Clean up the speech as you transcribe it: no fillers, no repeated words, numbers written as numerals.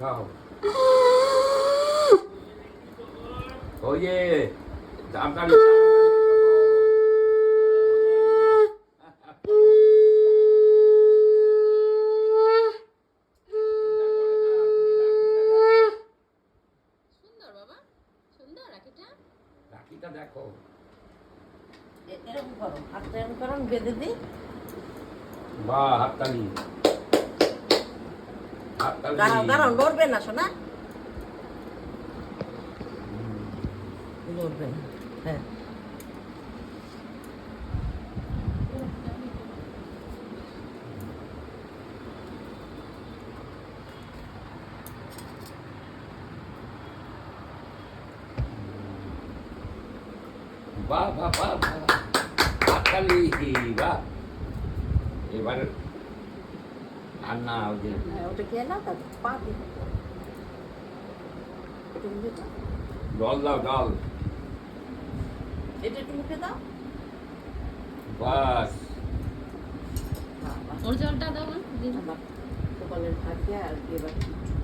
খাও ওয়ে তাড়াতাড়ি সুন্দর বাবা, সুন্দর রাখিটা। রাখিটা দেখো এরকম করো, হাতটা এরকম করো, আমি বেঁধে দিই। বাহ হাততালি হাততালি দাঁড়াও দাঁড়াও, নড়বে না শোনা, নড়বে না। হ্যাঁ বাহ বাহ বাহ বাহ হাততালি বাহ এবার আর না ওই যে হ্যাঁ, ওটা খেয়ে নাও, তারপর পা দিয়ে একটু মুখে দাও, জল দাও জল এটা একটু মুখে দাও। বাস বাবা, ওর জলটা দাও না, দিন। আমার কপালের ভাগ্যে আর এবার কিছু